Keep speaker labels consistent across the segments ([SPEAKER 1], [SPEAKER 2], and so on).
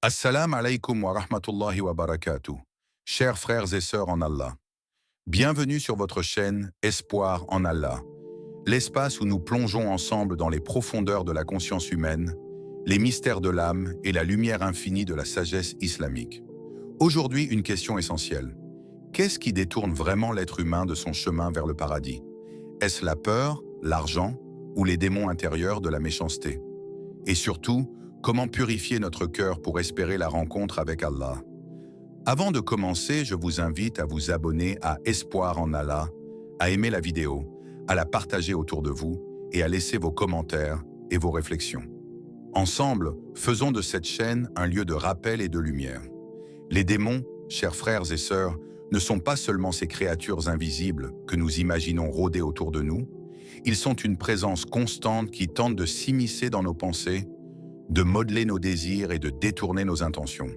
[SPEAKER 1] Assalamu alaikum wa rahmatullahi wa barakatuh. Chers frères et sœurs en Allah, bienvenue sur votre chaîne Espoir en Allah, l'espace où nous plongeons ensemble dans les profondeurs de la conscience humaine, les mystères de l'âme et la lumière infinie de la sagesse islamique. Aujourd'hui, une question essentielle. Qu'est-ce qui détourne vraiment l'être humain de son chemin vers le paradis? Est-ce la peur, l'argent ou les démons intérieurs de la méchanceté? Et surtout, comment purifier notre cœur pour espérer la rencontre avec Allah? Avant de commencer, je vous invite à vous abonner à Espoir en Allah, à aimer la vidéo, à la partager autour de vous et à laisser vos commentaires et vos réflexions. Ensemble, faisons de cette chaîne un lieu de rappel et de lumière. Les démons, chers frères et sœurs, ne sont pas seulement ces créatures invisibles que nous imaginons rôder autour de nous, ils sont une présence constante qui tente de s'immiscer dans nos pensées, de modeler nos désirs et de détourner nos intentions.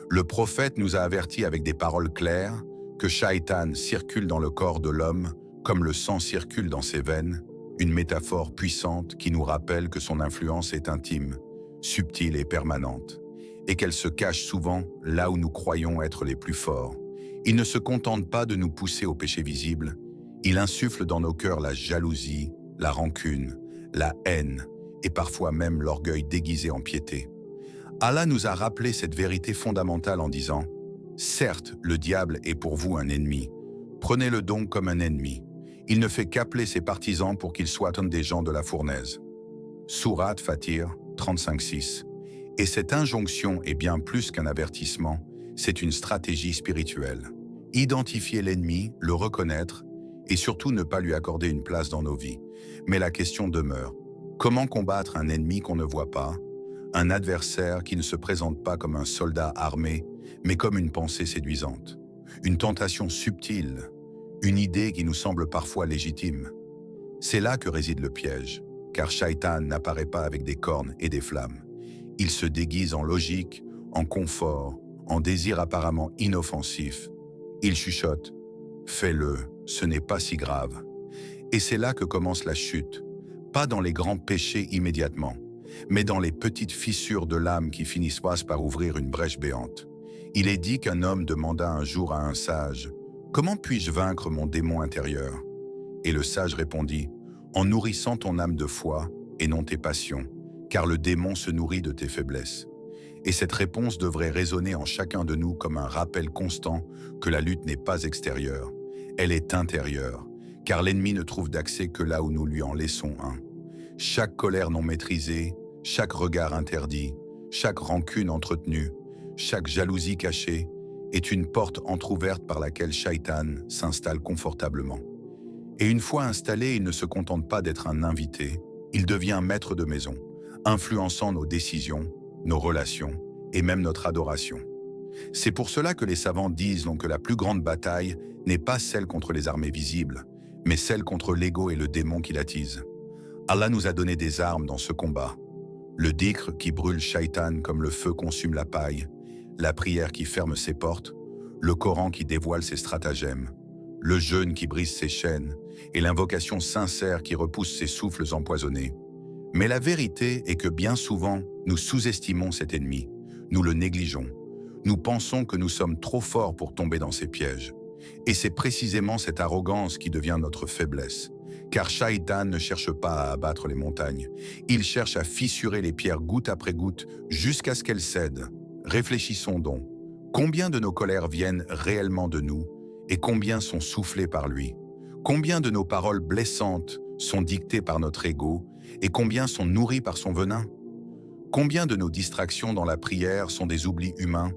[SPEAKER 1] Le prophète nous a avertis avec des paroles claires que Shaitan circule dans le corps de l'homme comme le sang circule dans ses veines, une métaphore puissante qui nous rappelle que son influence est intime, subtile et permanente, et qu'elle se cache souvent là où nous croyons être les plus forts. Il ne se contente pas de nous pousser au péché visible, il insuffle dans nos cœurs la jalousie, la rancune, la haine, et parfois même l'orgueil déguisé en piété. Allah nous a rappelé cette vérité fondamentale en disant « Certes, le diable est pour vous un ennemi. Prenez-le donc comme un ennemi. Il ne fait qu'appeler ses partisans pour qu'ils soient des gens de la fournaise. » Sourate Fatir 35:6. Et cette injonction est bien plus qu'un avertissement, c'est une stratégie spirituelle. Identifier l'ennemi, le reconnaître, et surtout ne pas lui accorder une place dans nos vies. Mais la question demeure. Comment combattre un ennemi qu'on ne voit pas, un adversaire qui ne se présente pas comme un soldat armé, mais comme une pensée séduisante, une tentation subtile, une idée qui nous semble parfois légitime? C'est là que réside le piège, car Shaitan n'apparaît pas avec des cornes et des flammes. Il se déguise en logique, en confort, en désir apparemment inoffensif. Il chuchote « Fais-le, ce n'est pas si grave ». Et c'est là que commence la chute. Pas dans les grands péchés immédiatement, mais dans les petites fissures de l'âme qui finissent par ouvrir une brèche béante. Il est dit qu'un homme demanda un jour à un sage « Comment puis-je vaincre mon démon intérieur ?» Et le sage répondit « En nourrissant ton âme de foi et non tes passions, car le démon se nourrit de tes faiblesses. » Et cette réponse devrait résonner en chacun de nous comme un rappel constant que la lutte n'est pas extérieure, elle est intérieure, car l'ennemi ne trouve d'accès que là où nous lui en laissons un. Chaque colère non maîtrisée, chaque regard interdit, chaque rancune entretenue, chaque jalousie cachée est une porte entr'ouverte par laquelle Shaitan s'installe confortablement. Et une fois installé, il ne se contente pas d'être un invité, il devient maître de maison, influençant nos décisions, nos relations et même notre adoration. C'est pour cela que les savants disent donc que la plus grande bataille n'est pas celle contre les armées visibles, mais celle contre l'ego et le démon qui l'attise. Allah nous a donné des armes dans ce combat. Le dhikr qui brûle Shaitan comme le feu consume la paille, la prière qui ferme ses portes, le Coran qui dévoile ses stratagèmes, le jeûne qui brise ses chaînes et l'invocation sincère qui repousse ses souffles empoisonnés. Mais la vérité est que bien souvent, nous sous-estimons cet ennemi, nous le négligeons. Nous pensons que nous sommes trop forts pour tomber dans ses pièges. Et c'est précisément cette arrogance qui devient notre faiblesse. Car Shaitan ne cherche pas à abattre les montagnes. Il cherche à fissurer les pierres goutte après goutte jusqu'à ce qu'elles cèdent. Réfléchissons donc. Combien de nos colères viennent réellement de nous et combien sont soufflées par lui? Combien de nos paroles blessantes sont dictées par notre ego et combien sont nourries par son venin? Combien de nos distractions dans la prière sont des oublis humains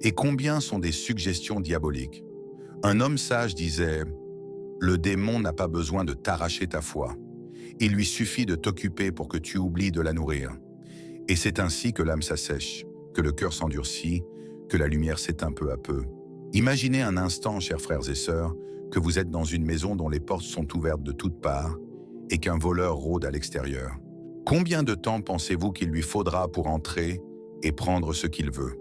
[SPEAKER 1] et combien sont des suggestions diaboliques? Un homme sage disait « Le démon n'a pas besoin de t'arracher ta foi. Il lui suffit de t'occuper pour que tu oublies de la nourrir. Et c'est ainsi que l'âme s'assèche, que le cœur s'endurcit, que la lumière s'éteint peu à peu. » Imaginez un instant, chers frères et sœurs, que vous êtes dans une maison dont les portes sont ouvertes de toutes parts et qu'un voleur rôde à l'extérieur. Combien de temps pensez-vous qu'il lui faudra pour entrer et prendre ce qu'il veut?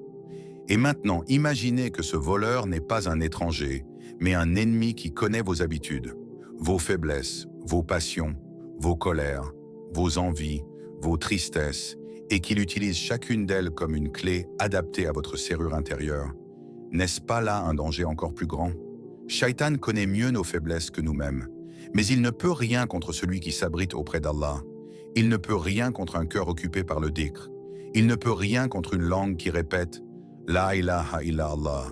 [SPEAKER 1] Et maintenant, imaginez que ce voleur n'est pas un étranger, mais un ennemi qui connaît vos habitudes, vos faiblesses, vos passions, vos colères, vos envies, vos tristesses, et qu'il utilise chacune d'elles comme une clé adaptée à votre serrure intérieure, n'est-ce pas là un danger encore plus grand? Shaitan connaît mieux nos faiblesses que nous-mêmes, mais il ne peut rien contre celui qui s'abrite auprès d'Allah. Il ne peut rien contre un cœur occupé par le dhikr. Il ne peut rien contre une langue qui répète « La ilaha illa Allah ».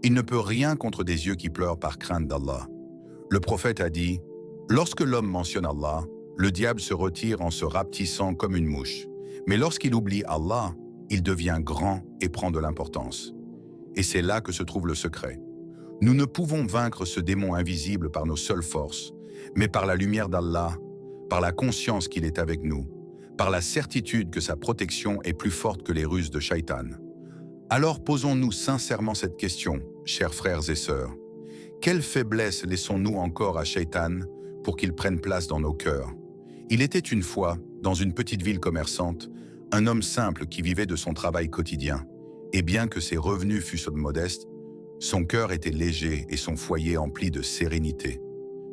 [SPEAKER 1] Il ne peut rien contre des yeux qui pleurent par crainte d'Allah. Le prophète a dit « Lorsque l'homme mentionne Allah, le diable se retire en se rapetissant comme une mouche. Mais lorsqu'il oublie Allah, il devient grand et prend de l'importance. » Et c'est là que se trouve le secret. Nous ne pouvons vaincre ce démon invisible par nos seules forces, mais par la lumière d'Allah, par la conscience qu'il est avec nous, par la certitude que sa protection est plus forte que les ruses de Shaitan. Alors posons-nous sincèrement cette question, chers frères et sœurs. Quelle faiblesse laissons-nous encore à Shaitan pour qu'il prenne place dans nos cœurs? Il était une fois, dans une petite ville commerçante, un homme simple qui vivait de son travail quotidien. Et bien que ses revenus fussent modestes, son cœur était léger et son foyer empli de sérénité.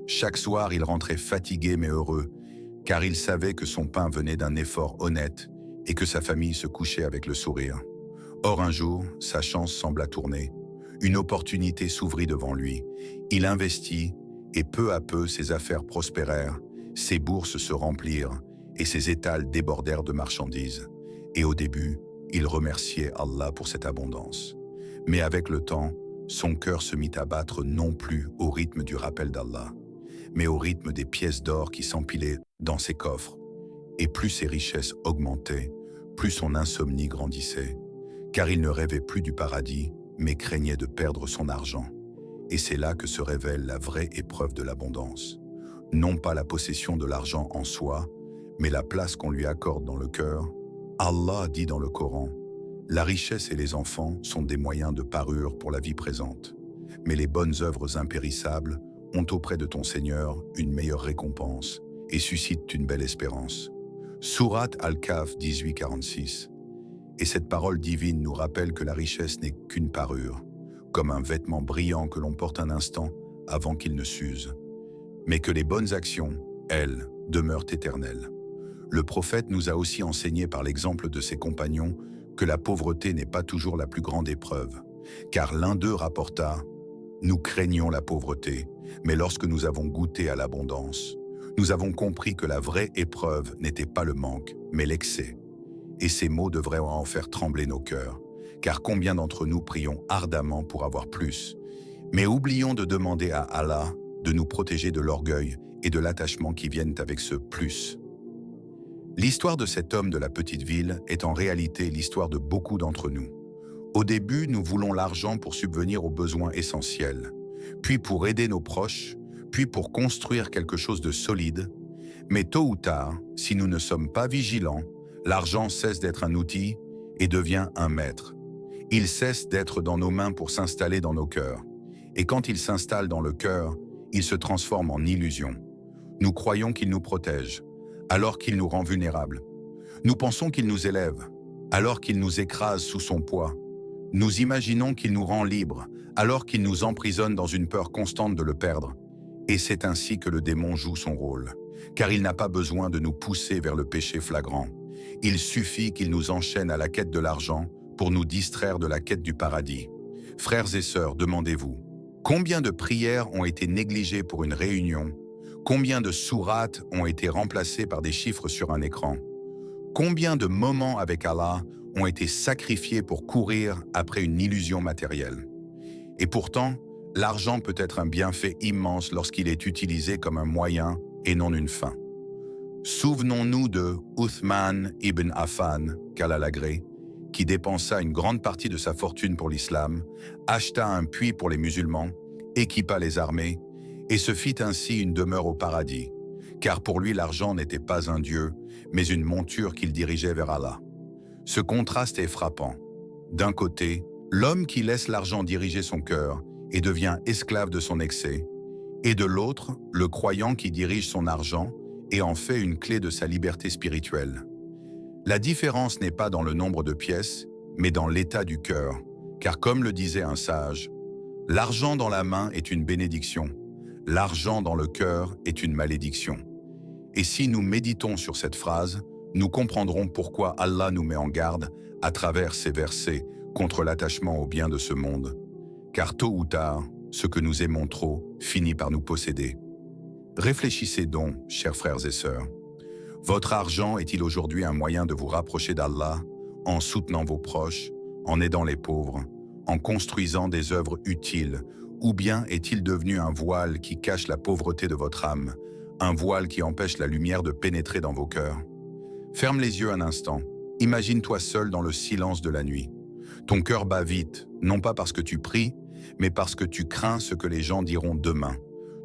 [SPEAKER 1] Chaque soir, il rentrait fatigué mais heureux, car il savait que son pain venait d'un effort honnête et que sa famille se couchait avec le sourire. Or un jour, sa chance sembla tourner. Une opportunité s'ouvrit devant lui. Il investit et peu à peu ses affaires prospérèrent, ses bourses se remplirent et ses étals débordèrent de marchandises. Et au début, il remerciait Allah pour cette abondance. Mais avec le temps, son cœur se mit à battre non plus au rythme du rappel d'Allah, mais au rythme des pièces d'or qui s'empilaient dans ses coffres. Et plus ses richesses augmentaient, plus son insomnie grandissait, car il ne rêvait plus du paradis, mais craignait de perdre son argent. Et c'est là que se révèle la vraie épreuve de l'abondance. Non pas la possession de l'argent en soi, mais la place qu'on lui accorde dans le cœur. Allah dit dans le Coran, « La richesse et les enfants sont des moyens de parure pour la vie présente, mais les bonnes œuvres impérissables ont auprès de ton Seigneur une meilleure récompense et suscitent une belle espérance. » Sourate Al-Kahf 18-46. Et cette parole divine nous rappelle que la richesse n'est qu'une parure, comme un vêtement brillant que l'on porte un instant avant qu'il ne s'use, mais que les bonnes actions, elles, demeurent éternelles. Le prophète nous a aussi enseigné par l'exemple de ses compagnons que la pauvreté n'est pas toujours la plus grande épreuve, car l'un d'eux rapporta « Nous craignons la pauvreté, mais lorsque nous avons goûté à l'abondance, nous avons compris que la vraie épreuve n'était pas le manque, mais l'excès. » Et ces mots devraient en faire trembler nos cœurs, car combien d'entre nous prions ardemment pour avoir plus, mais oublions de demander à Allah de nous protéger de l'orgueil et de l'attachement qui viennent avec ce « plus ». L'histoire de cet homme de la petite ville est en réalité l'histoire de beaucoup d'entre nous. Au début, nous voulons l'argent pour subvenir aux besoins essentiels, puis pour aider nos proches, puis pour construire quelque chose de solide. Mais tôt ou tard, si nous ne sommes pas vigilants, l'argent cesse d'être un outil et devient un maître. Il cesse d'être dans nos mains pour s'installer dans nos cœurs. Et quand il s'installe dans le cœur, il se transforme en illusion. Nous croyons qu'il nous protège, alors qu'il nous rend vulnérables. Nous pensons qu'il nous élève, alors qu'il nous écrase sous son poids. Nous imaginons qu'il nous rend libres, alors qu'il nous emprisonne dans une peur constante de le perdre. Et c'est ainsi que le démon joue son rôle, car il n'a pas besoin de nous pousser vers le péché flagrant. Il suffit qu'il nous enchaîne à la quête de l'argent pour nous distraire de la quête du paradis. Frères et sœurs, demandez-vous, combien de prières ont été négligées pour une réunion? Combien de sourates ont été remplacées par des chiffres sur un écran? Combien de moments avec Allah ont été sacrifiés pour courir après une illusion matérielle? Et pourtant, l'argent peut être un bienfait immense lorsqu'il est utilisé comme un moyen et non une fin. Souvenons-nous de Uthman ibn Affan, qu'Allah l'agrée, qui dépensa une grande partie de sa fortune pour l'islam, acheta un puits pour les musulmans, équipa les armées, et se fit ainsi une demeure au paradis, car pour lui l'argent n'était pas un dieu, mais une monture qu'il dirigeait vers Allah. Ce contraste est frappant. D'un côté, l'homme qui laisse l'argent diriger son cœur et devient esclave de son excès, et de l'autre, le croyant qui dirige son argent et en fait une clé de sa liberté spirituelle. La différence n'est pas dans le nombre de pièces, mais dans l'état du cœur, car comme le disait un sage, « L'argent dans la main est une bénédiction, l'argent dans le cœur est une malédiction. » Et si nous méditons sur cette phrase, nous comprendrons pourquoi Allah nous met en garde, à travers ces versets, contre l'attachement aux biens de ce monde. Car tôt ou tard, ce que nous aimons trop finit par nous posséder. Réfléchissez donc, chers frères et sœurs. Votre argent est-il aujourd'hui un moyen de vous rapprocher d'Allah en soutenant vos proches, en aidant les pauvres, en construisant des œuvres utiles, ou bien est-il devenu un voile qui cache la pauvreté de votre âme, un voile qui empêche la lumière de pénétrer dans vos cœurs? Ferme les yeux un instant, imagine-toi seul dans le silence de la nuit. Ton cœur bat vite, non pas parce que tu pries, mais parce que tu crains ce que les gens diront demain.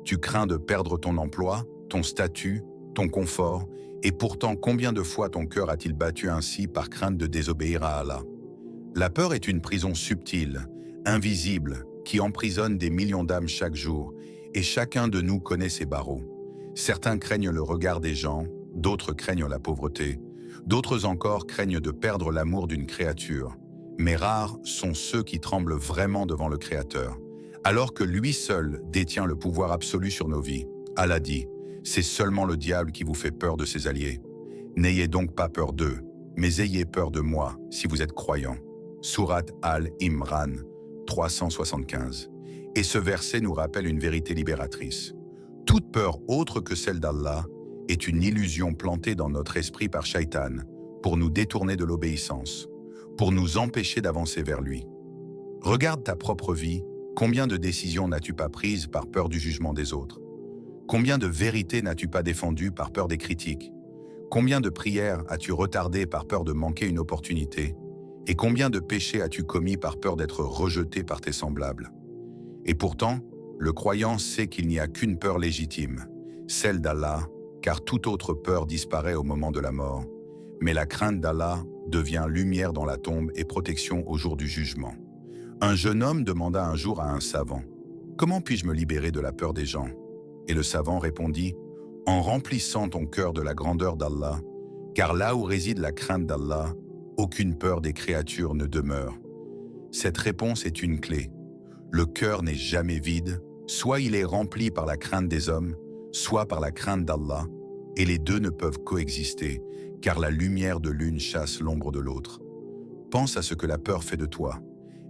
[SPEAKER 1] Tu crains de perdre ton emploi, ton statut, ton confort, et pourtant combien de fois ton cœur a-t-il battu ainsi par crainte de désobéir à Allah? La peur est une prison subtile, invisible, qui emprisonne des millions d'âmes chaque jour, et chacun de nous connaît ses barreaux. Certains craignent le regard des gens, d'autres craignent la pauvreté, d'autres encore craignent de perdre l'amour d'une créature. Mais rares sont ceux qui tremblent vraiment devant le Créateur, alors que lui seul détient le pouvoir absolu sur nos vies. Allah dit, c'est seulement le diable qui vous fait peur de ses alliés. N'ayez donc pas peur d'eux, mais ayez peur de moi si vous êtes croyants. Sourate Al-Imran 375. Et ce verset nous rappelle une vérité libératrice. Toute peur autre que celle d'Allah est une illusion plantée dans notre esprit par Shaitan pour nous détourner de l'obéissance, pour nous empêcher d'avancer vers lui. Regarde ta propre vie, combien de décisions n'as-tu pas prises par peur du jugement des autres? Combien de vérités n'as-tu pas défendues par peur des critiques? Combien de prières as-tu retardées par peur de manquer une opportunité? Et combien de péchés as-tu commis par peur d'être rejeté par tes semblables? Et pourtant, le croyant sait qu'il n'y a qu'une peur légitime, celle d'Allah, car toute autre peur disparaît au moment de la mort. Mais la crainte d'Allah devient lumière dans la tombe et protection au jour du jugement. Un jeune homme demanda un jour à un savant, « Comment puis-je me libérer de la peur des gens ?» Et le savant répondit, « En remplissant ton cœur de la grandeur d'Allah, car là où réside la crainte d'Allah, aucune peur des créatures ne demeure. » Cette réponse est une clé. Le cœur n'est jamais vide, soit il est rempli par la crainte des hommes, soit par la crainte d'Allah, et les deux ne peuvent coexister, car la lumière de l'une chasse l'ombre de l'autre. Pense à ce que la peur fait de toi.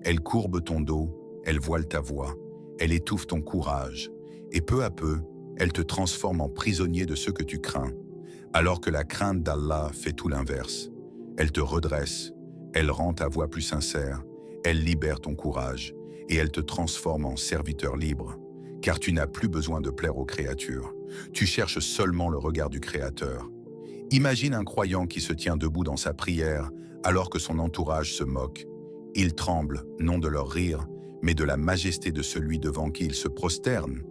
[SPEAKER 1] Elle courbe ton dos, elle voile ta voix, elle étouffe ton courage, et peu à peu, elle te transforme en prisonnier de ce que tu crains, alors que la crainte d'Allah fait tout l'inverse. Elle te redresse, elle rend ta voix plus sincère, elle libère ton courage, et elle te transforme en serviteur libre, car tu n'as plus besoin de plaire aux créatures. Tu cherches seulement le regard du Créateur. Imagine un croyant qui se tient debout dans sa prière alors que son entourage se moque. Il tremble, non de leur rire, mais de la majesté de celui devant qui il se prosterne,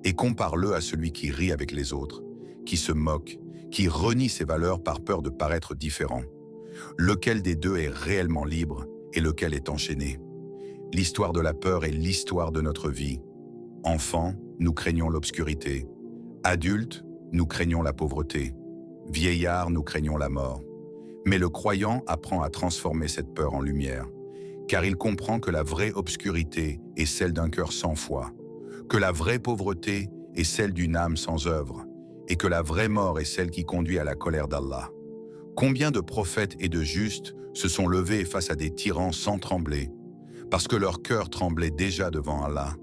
[SPEAKER 1] et compare-le à celui qui rit avec les autres, qui se moque, qui renie ses valeurs par peur de paraître différent. Lequel des deux est réellement libre et lequel est enchaîné? L'histoire de la peur est l'histoire de notre vie. Enfants, nous craignons l'obscurité. Adultes, nous craignons la pauvreté. Vieillards, nous craignons la mort. Mais le croyant apprend à transformer cette peur en lumière, car il comprend que la vraie obscurité est celle d'un cœur sans foi, que la vraie pauvreté est celle d'une âme sans œuvre, et que la vraie mort est celle qui conduit à la colère d'Allah. Combien de prophètes et de justes se sont levés face à des tyrans sans trembler, parce que leur cœur tremblait déjà devant Allah,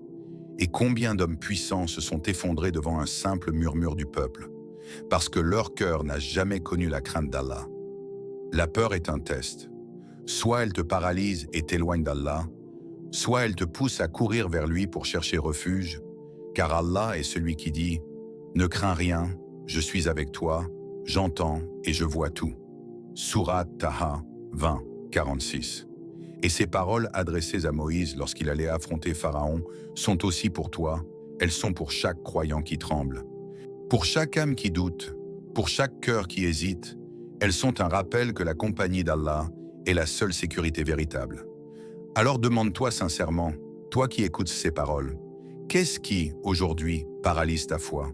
[SPEAKER 1] et combien d'hommes puissants se sont effondrés devant un simple murmure du peuple, parce que leur cœur n'a jamais connu la crainte d'Allah. La peur est un test. Soit elle te paralyse et t'éloigne d'Allah, soit elle te pousse à courir vers lui pour chercher refuge, car Allah est celui qui dit « Ne crains rien, je suis avec toi, j'entends et je vois tout ». Sourate Taha 20, 46. Et ces paroles adressées à Moïse lorsqu'il allait affronter Pharaon sont aussi pour toi, elles sont pour chaque croyant qui tremble. Pour chaque âme qui doute, pour chaque cœur qui hésite, elles sont un rappel que la compagnie d'Allah est la seule sécurité véritable. Alors demande-toi sincèrement, toi qui écoutes ces paroles, qu'est-ce qui, aujourd'hui, paralyse ta foi?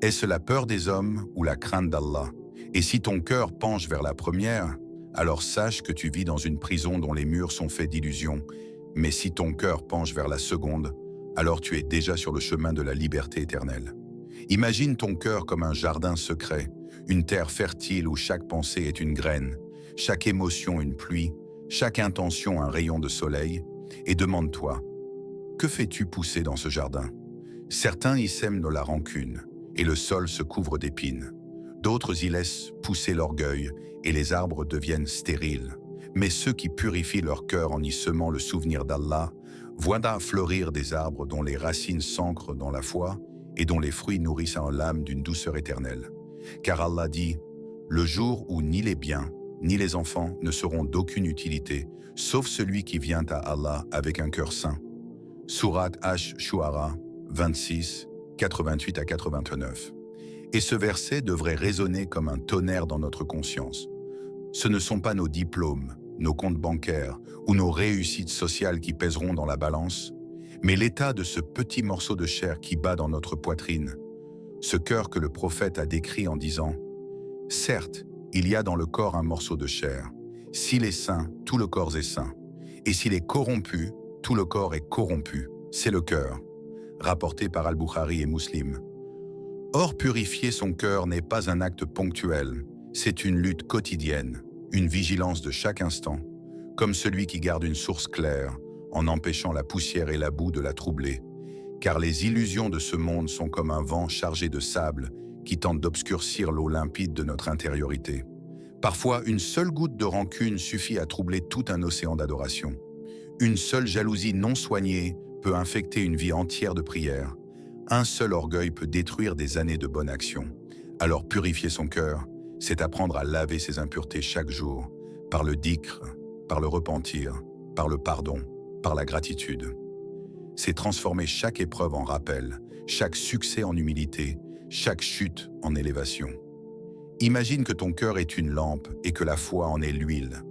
[SPEAKER 1] Est-ce la peur des hommes ou la crainte d'Allah? Et si ton cœur penche vers la première, alors sache que tu vis dans une prison dont les murs sont faits d'illusions. Mais si ton cœur penche vers la seconde, alors tu es déjà sur le chemin de la liberté éternelle. Imagine ton cœur comme un jardin secret, Une terre fertile où chaque pensée est une graine, chaque émotion une pluie, chaque intention un rayon de soleil. Et demande-toi, que fais-tu pousser dans ce jardin? Certains y sèment de la rancune, et le sol se couvre d'épines. D'autres y laissent pousser l'orgueil, et les arbres deviennent stériles. Mais ceux qui purifient leur cœur en y semant le souvenir d'Allah, voient fleurir des arbres dont les racines s'ancrent dans la foi et dont les fruits nourrissent en l'âme d'une douceur éternelle. Car Allah dit, « Le jour où ni les biens, ni les enfants ne seront d'aucune utilité, sauf celui qui vient à Allah avec un cœur saint. » Sourate Ash-Shu'ara 26, 88 à 89. Et ce verset devrait résonner comme un tonnerre dans notre conscience. Ce ne sont pas nos diplômes, nos comptes bancaires ou nos réussites sociales qui pèseront dans la balance, mais l'état de ce petit morceau de chair qui bat dans notre poitrine, ce cœur que le prophète a décrit en disant « Certes, il y a dans le corps un morceau de chair. S'il est sain, tout le corps est sain. Et s'il est corrompu, tout le corps est corrompu. C'est le cœur. » Rapporté par Al-Bukhari et Muslim. Or, purifier son cœur n'est pas un acte ponctuel, c'est une lutte quotidienne, une vigilance de chaque instant, comme celui qui garde une source claire, en empêchant la poussière et la boue de la troubler. Car les illusions de ce monde sont comme un vent chargé de sable qui tente d'obscurcir l'eau limpide de notre intériorité. Parfois, une seule goutte de rancune suffit à troubler tout un océan d'adoration. Une seule jalousie non soignée peut infecter une vie entière de prière. Un seul orgueil peut détruire des années de bonne action. Alors purifier son cœur, c'est apprendre à laver ses impuretés chaque jour, par le dhikr, par le repentir, par le pardon, par la gratitude. C'est transformer chaque épreuve en rappel, chaque succès en humilité, chaque chute en élévation. Imagine que ton cœur est une lampe et que la foi en est l'huile.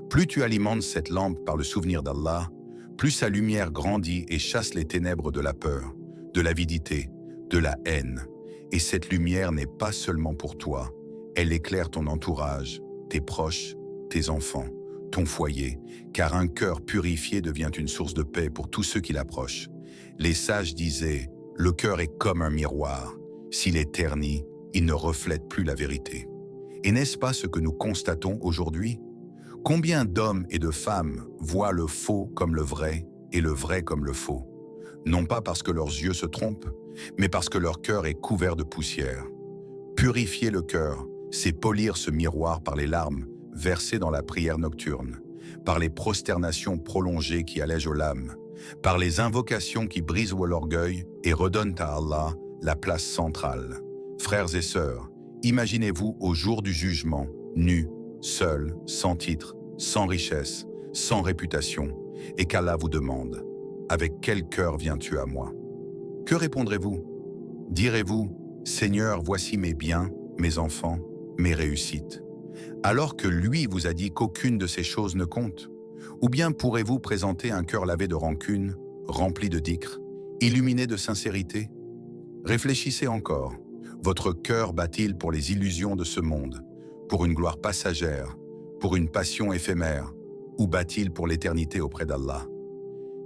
[SPEAKER 1] Plus tu alimentes cette lampe par le souvenir d'Allah, plus sa lumière grandit et chasse les ténèbres de la peur, de l'avidité, de la haine. Et cette lumière n'est pas seulement pour toi, elle éclaire ton entourage, tes proches, tes enfants, ton foyer, car un cœur purifié devient une source de paix pour tous ceux qui l'approchent. Les sages disaient, le cœur est comme un miroir, s'il est terni, il ne reflète plus la vérité. Et n'est-ce pas ce que nous constatons aujourd'hui? Combien d'hommes et de femmes voient le faux comme le vrai et le vrai comme le faux? Non pas parce que leurs yeux se trompent, mais parce que leur cœur est couvert de poussière. Purifier le cœur, c'est polir ce miroir par les larmes versées dans la prière nocturne, par les prosternations prolongées qui allègent l'âme, par les invocations qui brisent l'orgueil et redonnent à Allah la place centrale. Frères et sœurs, imaginez-vous au jour du jugement, nus, seuls, sans titre, sans richesse, sans réputation, et qu'Allah vous demande « Avec quel cœur viens-tu à moi ?» Que répondrez-vous? Direz-vous « Seigneur, voici mes biens, mes enfants, mes réussites », alors que lui vous a dit qu'aucune de ces choses ne compte? Ou bien pourrez-vous présenter un cœur lavé de rancune, rempli de dhikr, illuminé de sincérité? Réfléchissez encore. Votre cœur bat-il pour les illusions de ce monde, pour une gloire passagère, pour une passion éphémère, ou bat-il pour l'éternité auprès d'Allah?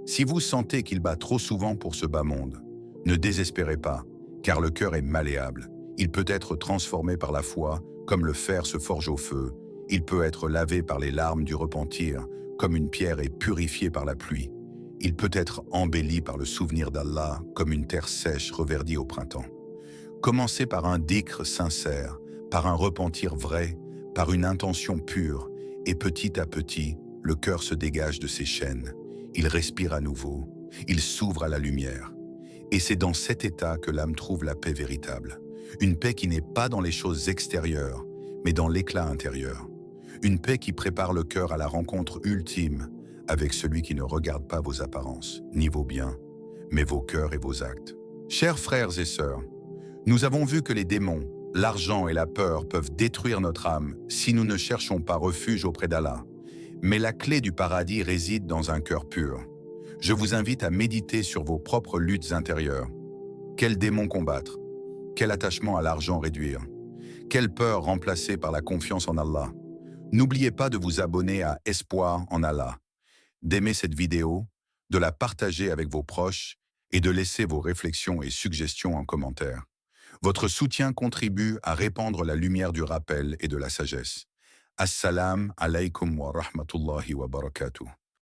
[SPEAKER 1] Si vous sentez qu'il bat trop souvent pour ce bas monde, ne désespérez pas, car le cœur est malléable. Il peut être transformé par la foi, comme le fer se forge au feu. Il peut être lavé par les larmes du repentir, comme une pierre est purifiée par la pluie. Il peut être embelli par le souvenir d'Allah, comme une terre sèche reverdie au printemps. Commencez par un dhikr sincère, par un repentir vrai, par une intention pure, et petit à petit, le cœur se dégage de ses chaînes. Il respire à nouveau, il s'ouvre à la lumière. Et c'est dans cet état que l'âme trouve la paix véritable. Une paix qui n'est pas dans les choses extérieures, mais dans l'éclat intérieur. Une paix qui prépare le cœur à la rencontre ultime avec celui qui ne regarde pas vos apparences, ni vos biens, mais vos cœurs et vos actes. Chers frères et sœurs, nous avons vu que les démons, l'argent et la peur peuvent détruire notre âme si nous ne cherchons pas refuge auprès d'Allah. Mais la clé du paradis réside dans un cœur pur. Je vous invite à méditer sur vos propres luttes intérieures. Quel démon combattre? Quel attachement à l'argent réduire? Quelle peur remplacer par la confiance en Allah? N'oubliez pas de vous abonner à Espoir en Allah, d'aimer cette vidéo, de la partager avec vos proches et de laisser vos réflexions et suggestions en commentaire. Votre soutien contribue à répandre la lumière du rappel et de la sagesse. Assalam alaikum wa rahmatullahi wa barakatuh.